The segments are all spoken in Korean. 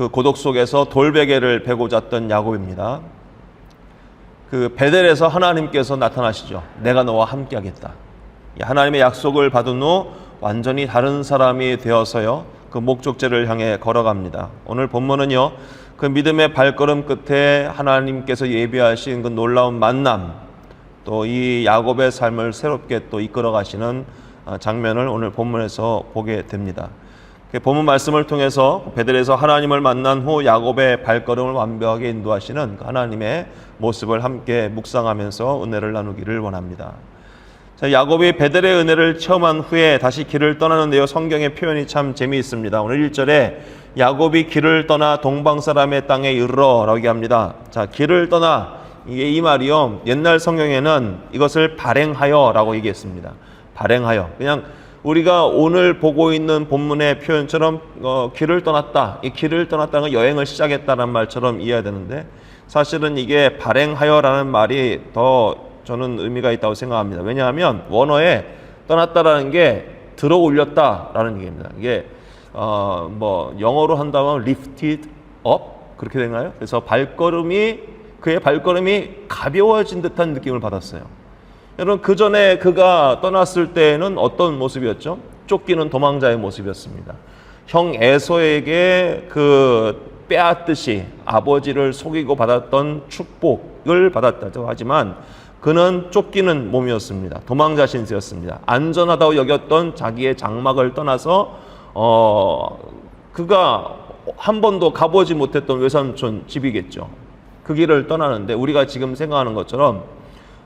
그 고독 속에서 돌베개를 베고 잤던 야곱입니다. 그 베델에서 하나님께서 나타나시죠. 내가 너와 함께하겠다. 하나님의 약속을 받은 후 완전히 다른 사람이 되어서요, 그 목적지를 향해 걸어갑니다. 오늘 본문은요, 그 믿음의 발걸음 끝에 하나님께서 예비하신 그 놀라운 만남, 또 이 야곱의 삶을 새롭게 또 이끌어 가시는 장면을 오늘 본문에서 보게 됩니다. 본문 말씀을 통해서 베델에서 하나님을 만난 후 야곱의 발걸음을 완벽하게 인도하시는 그 하나님의 모습을 함께 묵상하면서 은혜를 나누기를 원합니다. 자, 야곱이 베델의 은혜를 체험한 후에 다시 길을 떠나는데요, 성경의 표현이 참 재미있습니다. 오늘 1절에 야곱이 길을 떠나 동방 사람의 땅에 이르러라고 얘기합니다. 자, 길을 떠나, 이 말이요, 옛날 성경에는 이것을 발행하여라고 얘기했습니다. 발행하여. 그냥 우리가 오늘 보고 있는 본문의 표현처럼 길을 떠났다, 이 길을 떠났다는 건 여행을 시작했다는 말처럼 이해해야 되는데, 사실은 이게 발행하여라는 말이 더 저는 의미가 있다고 생각합니다. 왜냐하면 원어에 떠났다라는 게 들어 올렸다라는 얘기입니다. 이게 영어로 한다면 lifted up 그렇게 되나요? 그래서 그의 발걸음이 가벼워진 듯한 느낌을 받았어요. 여러분, 그 전에 그가 떠났을 때는 어떤 모습이었죠? 쫓기는 도망자의 모습이었습니다. 형 에서에게 그 빼앗듯이 아버지를 속이고 받았던 축복을 받았다고 하지만 그는 쫓기는 몸이었습니다. 도망자 신세였습니다. 안전하다고 여겼던 자기의 장막을 떠나서 그가 한 번도 가보지 못했던 외삼촌 집이겠죠. 그 길을 떠나는데 우리가 지금 생각하는 것처럼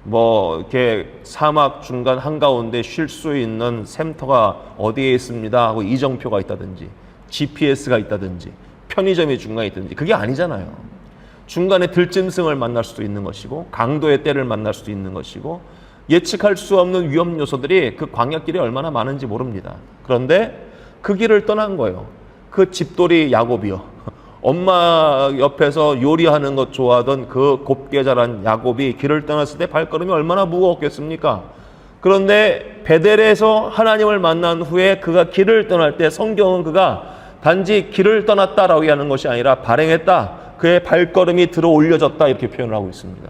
이렇게 사막 중간 한가운데 쉴 수 있는 샘터가 어디에 있습니다 하고 이정표가 있다든지 GPS가 있다든지 편의점이 중간에 있다든지 그게 아니잖아요. 중간에 들짐승을 만날 수도 있는 것이고 강도의 때를 만날 수도 있는 것이고 예측할 수 없는 위험 요소들이 그 광야길에 얼마나 많은지 모릅니다. 그런데 그 길을 떠난 거예요. 그 집돌이 야곱이요. 엄마 옆에서 요리하는 것 좋아하던 그 곱게 자란 야곱이 길을 떠났을 때 발걸음이 얼마나 무거웠겠습니까? 그런데 베델에서 하나님을 만난 후에 그가 길을 떠날 때 성경은 그가 단지 길을 떠났다라고 하는 것이 아니라 발행했다. 그의 발걸음이 들어 올려졌다 이렇게 표현을 하고 있습니다.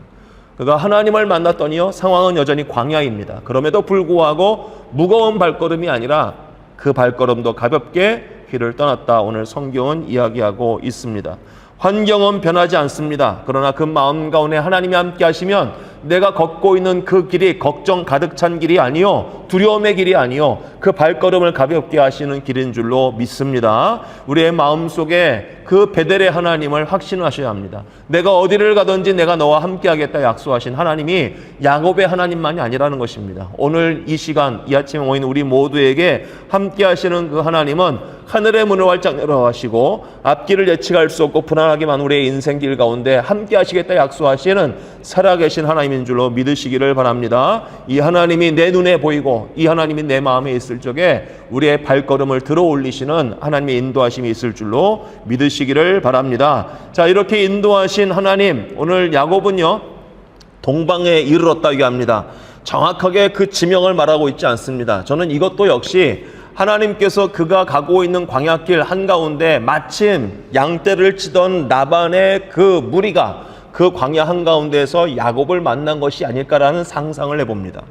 그가 하나님을 만났더니요, 상황은 여전히 광야입니다. 그럼에도 불구하고 무거운 발걸음이 아니라 그 발걸음도 가볍게 길을 떠났다. 오늘 성경은 이야기하고 있습니다. 환경은 변하지 않습니다. 그러나 그 마음 가운데 하나님이 함께 하시면 내가 걷고 있는 그 길이 걱정 가득 찬 길이 아니요, 두려움의 길이 아니요, 그 발걸음을 가볍게 하시는 길인 줄로 믿습니다. 우리의 마음속에 그 베델의 하나님을 확신하셔야 합니다. 내가 어디를 가든지 내가 너와 함께 하겠다 약속하신 하나님이 야곱의 하나님만이 아니라는 것입니다. 오늘 이 시간, 이 아침에 모인 우리 모두에게 함께 하시는 그 하나님은 하늘의 문을 활짝 열어하시고 앞길을 예측할 수 없고 불안하기만 우리의 인생길 가운데 함께 하시겠다 약속하시는 살아계신 하나님인 줄로 믿으시기를 바랍니다. 이 하나님이 내 눈에 보이고 이 하나님이 내 마음에 있을 적에 우리의 발걸음을 들어 올리시는 하나님의 인도하심이 있을 줄로 믿으시기를 바랍니다. 자, 이렇게 인도하신 하나님, 오늘 야곱은요 동방에 이르렀다 얘기합니다. 정확하게 그 지명을 말하고 있지 않습니다. 저는 이것도 역시 하나님께서 그가 가고 있는 광야길 한가운데 마침 양떼를 치던 라반의 그 무리가 그 광야 한가운데에서 야곱을 만난 것이 아닐까라는 상상을 해봅니다.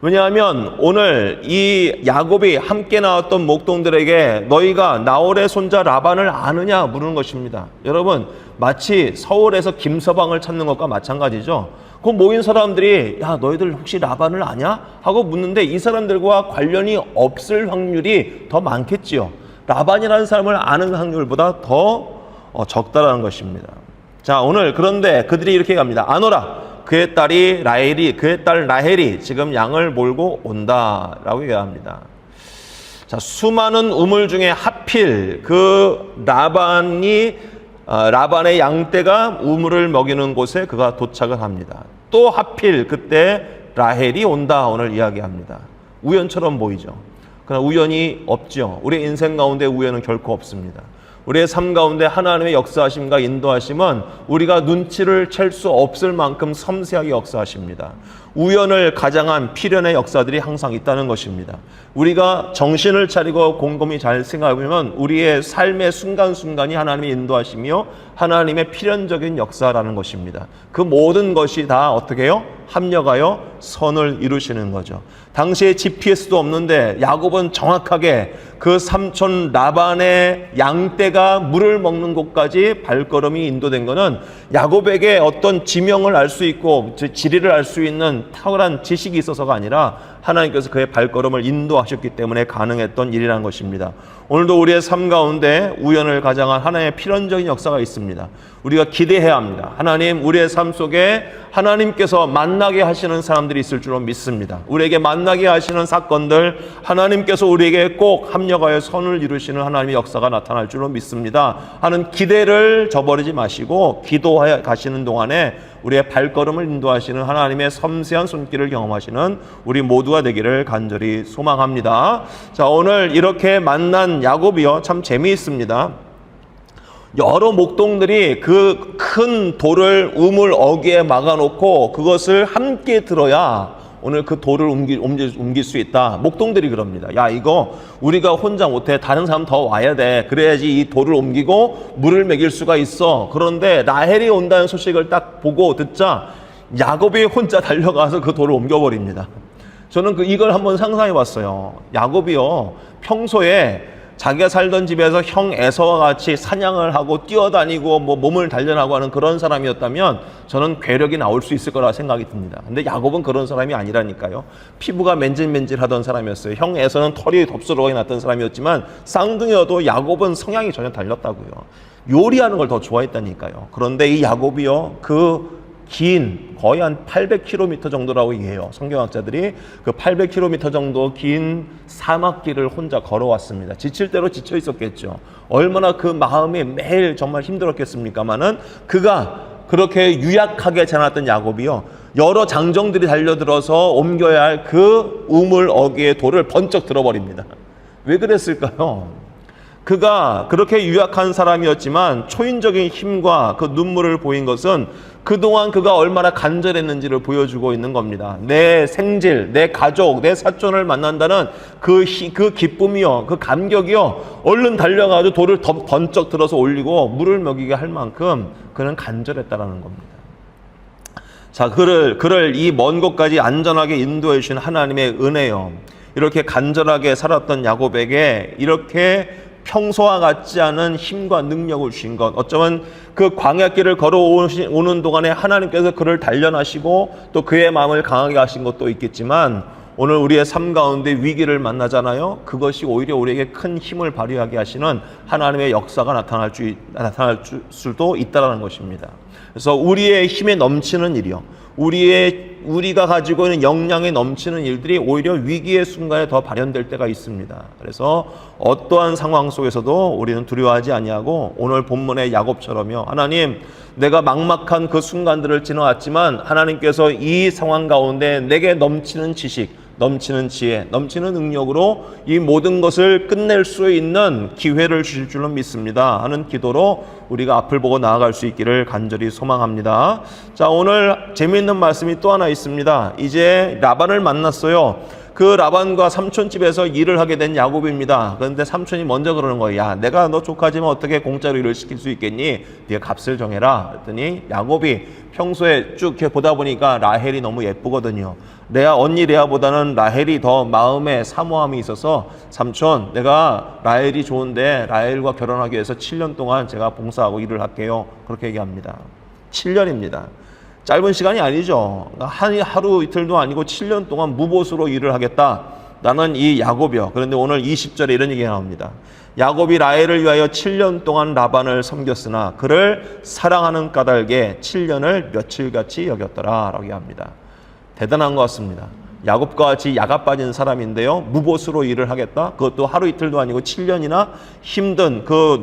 왜냐하면 오늘 이 야곱이 함께 나왔던 목동들에게 너희가 나홀의 손자 라반을 아느냐 물은 것입니다. 여러분, 마치 서울에서 김서방을 찾는 것과 마찬가지죠. 그 모인 사람들이 야 너희들 혹시 라반을 아냐? 하고 묻는데 이 사람들과 관련이 없을 확률이 더 많겠지요. 라반이라는 사람을 아는 확률보다 더 적다라는 것입니다. 자, 오늘 그런데 그들이 이렇게 갑니다. 아노라, 그의 딸 라헬이 지금 양을 몰고 온다라고 얘기합니다. 자, 수많은 우물 중에 하필 그 라반의 양떼가 우물을 먹이는 곳에 그가 도착을 합니다. 또 하필 그때 라헬이 온다 오늘 이야기합니다. 우연처럼 보이죠. 그러나 우연이 없죠. 우리 인생 가운데 우연은 결코 없습니다. 우리의 삶 가운데 하나님의 역사하심과 인도하심은 우리가 눈치를 챌 수 없을 만큼 섬세하게 역사하십니다. 우연을 가장한 필연의 역사들이 항상 있다는 것입니다. 우리가 정신을 차리고 곰곰이 잘 생각해보면 우리의 삶의 순간순간이 하나님의 인도하심이요 하나님의 필연적인 역사라는 것입니다. 그 모든 것이 다 어떻게 해요? 합력하여 선을 이루시는 거죠. 당시에 GPS도 없는데 야곱은 정확하게 그 삼촌 라반의 양떼가 물을 먹는 곳까지 발걸음이 인도된 것은 야곱에게 어떤 지명을 알 수 있고 지리를 알 수 있는 탁월한 지식이 있어서가 아니라 하나님께서 그의 발걸음을 인도하셨기 때문에 가능했던 일이라는 것입니다. 오늘도 우리의 삶 가운데 우연을 가장한 하나님의 필연적인 역사가 있습니다. 우리가 기대해야 합니다. 하나님, 우리의 삶 속에 하나님께서 만나게 하시는 사람들이 있을 줄로 믿습니다. 우리에게 만나게 하시는 사건들, 하나님께서 우리에게 꼭 합력하여 선을 이루시는 하나님의 역사가 나타날 줄로 믿습니다 하는 기대를 저버리지 마시고 기도하여 가시는 동안에 우리의 발걸음을 인도하시는 하나님의 섬세한 손길을 경험하시는 우리 모두가 되기를 간절히 소망합니다. 자, 오늘 이렇게 만난 야곱이요, 참 재미있습니다. 여러 목동들이 그 큰 돌을 우물 어귀에 막아놓고 그것을 함께 들어야 오늘 그 돌을 옮길 수 있다. 목동들이 그럽니다. 야, 이거 우리가 혼자 못해. 다른 사람 더 와야 돼. 그래야지 이 돌을 옮기고 물을 먹일 수가 있어. 그런데 라헬이 온다는 소식을 딱 보고 듣자 야곱이 혼자 달려가서 그 돌을 옮겨버립니다. 저는 이걸 한번 상상해 봤어요. 야곱이요, 평소에 자기가 살던 집에서 형 에서와 같이 사냥을 하고 뛰어다니고 몸을 단련하고 하는 그런 사람이었다면 저는 괴력이 나올 수 있을 거라 생각이 듭니다. 근데 야곱은 그런 사람이 아니라니까요. 피부가 맨질맨질하던 사람이었어요. 형 에서는 털이 덥수룩하게 났던 사람이었지만 쌍둥이여도 야곱은 성향이 전혀 달렸다고요. 요리하는 걸 더 좋아했다니까요. 그런데 이 야곱이요, 긴 거의 한 800km 정도라고 얘기해요. 성경학자들이 그 800km 정도 긴 사막길을 혼자 걸어왔습니다. 지칠 대로 지쳐 있었겠죠. 얼마나 그 마음이 매일 정말 힘들었겠습니까마는 그가 그렇게 유약하게 자랐던 야곱이요, 여러 장정들이 달려들어서 옮겨야 할 그 우물 어귀의 돌을 번쩍 들어버립니다. 왜 그랬을까요? 그가 그렇게 유약한 사람이었지만 초인적인 힘과 그 눈물을 보인 것은 그동안 그가 얼마나 간절했는지를 보여주고 있는 겁니다. 내 생질, 내 가족, 내 사촌을 만난다는 그 기쁨이요, 그 감격이요, 얼른 달려가지고 돌을 번쩍 들어서 올리고 물을 먹이게 할 만큼 그는 간절했다라는 겁니다. 자, 그를 이 먼 곳까지 안전하게 인도해 주신 하나님의 은혜요, 이렇게 간절하게 살았던 야곱에게 이렇게 평소와 같지 않은 힘과 능력을 주신 것, 어쩌면 그 광야길을 걸어오는 동안에 하나님께서 그를 단련하시고 또 그의 마음을 강하게 하신 것도 있겠지만 오늘 우리의 삶 가운데 위기를 만나잖아요. 그것이 오히려 우리에게 큰 힘을 발휘하게 하시는 하나님의 역사가 나타날 수도 있다는 것입니다. 그래서 우리의 힘에 넘치는 일이요, 우리가 가지고 있는 역량에 넘치는 일들이 오히려 위기의 순간에 더 발현될 때가 있습니다. 그래서 어떠한 상황 속에서도 우리는 두려워하지 아니하고 오늘 본문의 야곱처럼요, 하나님, 내가 막막한 그 순간들을 지나왔지만 하나님께서 이 상황 가운데 내게 넘치는 지식, 넘치는 지혜, 넘치는 능력으로 이 모든 것을 끝낼 수 있는 기회를 주실 줄로 믿습니다 하는 기도로 우리가 앞을 보고 나아갈 수 있기를 간절히 소망합니다. 자, 오늘 재미있는 말씀이 또 하나 있습니다. 이제 라반을 만났어요. 그 라반과 삼촌 집에서 일을 하게 된 야곱입니다. 그런데 삼촌이 먼저 그러는 거예요. 야, 내가 너 조카지만 어떻게 공짜로 일을 시킬 수 있겠니? 네가 값을 정해라. 그랬더니 야곱이 평소에 쭉 이렇게 보다 보니까 라헬이 너무 예쁘거든요. 언니 레아보다는 라헬이 더 마음에 사모함이 있어서 삼촌, 내가 라헬이 좋은데 라헬과 결혼하기 위해서 7년 동안 제가 봉사하고 일을 할게요. 그렇게 얘기합니다. 7년입니다. 짧은 시간이 아니죠. 하루 이틀도 아니고 7년 동안 무보수로 일을 하겠다. 나는 이 야곱이요. 그런데 오늘 20절에 이런 얘기가 나옵니다. 야곱이 라헬을 위하여 7년 동안 라반을 섬겼으나 그를 사랑하는 까닭에 7년을 며칠같이 여겼더라 라고 얘기합니다. 대단한 것 같습니다. 야곱과 같이 야가 빠진 사람인데요, 무보수로 일을 하겠다? 그것도 하루 이틀도 아니고 7년이나 힘든 그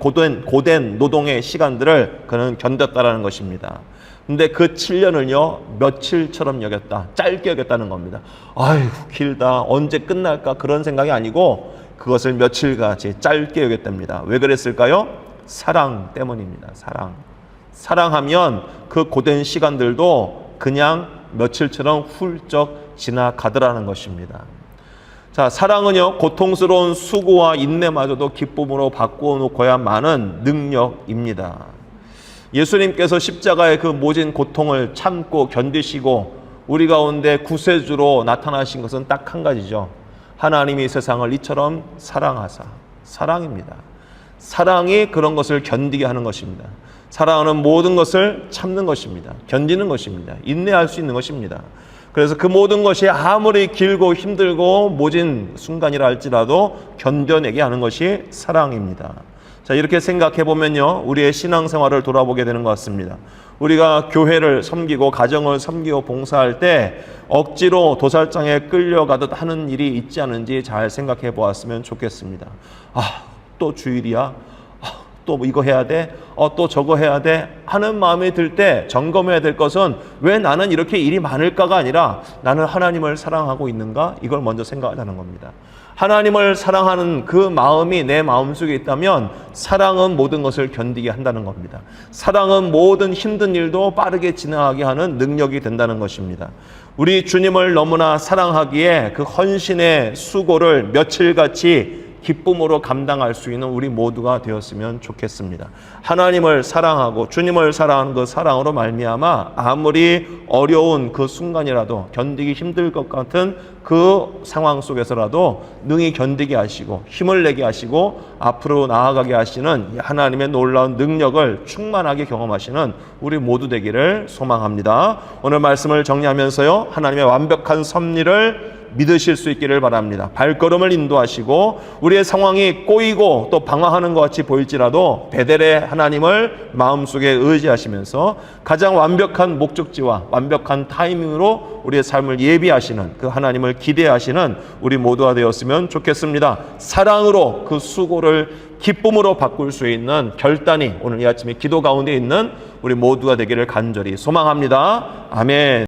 고된 노동의 시간들을 그는 견뎠다라는 것입니다. 근데 그 7년을요, 며칠처럼 여겼다, 짧게 여겼다는 겁니다. 아이고, 길다, 언제 끝날까, 그런 생각이 아니고 그것을 며칠같이 짧게 여겼답니다. 왜 그랬을까요? 사랑 때문입니다. 사랑하면 그 고된 시간들도 그냥 며칠처럼 훌쩍 지나가더라는 것입니다. 자, 사랑은요, 고통스러운 수고와 인내마저도 기쁨으로 바꾸어 놓고야만은 능력입니다. 예수님께서 십자가의 그 모진 고통을 참고 견디시고 우리 가운데 구세주로 나타나신 것은 딱 한 가지죠. 하나님이 세상을 이처럼 사랑하사. 사랑입니다. 사랑이 그런 것을 견디게 하는 것입니다. 사랑하는 모든 것을 참는 것입니다. 견디는 것입니다. 인내할 수 있는 것입니다. 그래서 그 모든 것이 아무리 길고 힘들고 모진 순간이라 할지라도 견뎌내게 하는 것이 사랑입니다. 자, 이렇게 생각해 보면요, 우리의 신앙생활을 돌아보게 되는 것 같습니다. 우리가 교회를 섬기고 가정을 섬기고 봉사할 때 억지로 도살장에 끌려가듯 하는 일이 있지 않은지 잘 생각해 보았으면 좋겠습니다. 또 주일이야? 또 이거 해야 돼? 또 저거 해야 돼? 하는 마음이 들 때 점검해야 될 것은 왜 나는 이렇게 일이 많을까가 아니라 나는 하나님을 사랑하고 있는가? 이걸 먼저 생각하자는 겁니다. 하나님을 사랑하는 그 마음이 내 마음속에 있다면 사랑은 모든 것을 견디게 한다는 겁니다. 사랑은 모든 힘든 일도 빠르게 지나가게 하는 능력이 된다는 것입니다. 우리 주님을 너무나 사랑하기에 그 헌신의 수고를 며칠같이 기쁨으로 감당할 수 있는 우리 모두가 되었으면 좋겠습니다. 하나님을 사랑하고 주님을 사랑하는 그 사랑으로 말미암아 아무리 어려운 그 순간이라도 견디기 힘들 것 같은 그 상황 속에서라도 능히 견디게 하시고 힘을 내게 하시고 앞으로 나아가게 하시는 하나님의 놀라운 능력을 충만하게 경험하시는 우리 모두 되기를 소망합니다. 오늘 말씀을 정리하면서요, 하나님의 완벽한 섭리를 믿으실 수 있기를 바랍니다. 발걸음을 인도하시고 우리의 상황이 꼬이고 또 방황하는 것 같이 보일지라도 베델의 하나님을 마음속에 의지하시면서 가장 완벽한 목적지와 완벽한 타이밍으로 우리의 삶을 예비하시는 그 하나님을 기대하시는 우리 모두가 되었으면 좋겠습니다. 사랑으로 그 수고를 기쁨으로 바꿀 수 있는 결단이 오늘 이 아침에 기도 가운데 있는 우리 모두가 되기를 간절히 소망합니다. 아멘.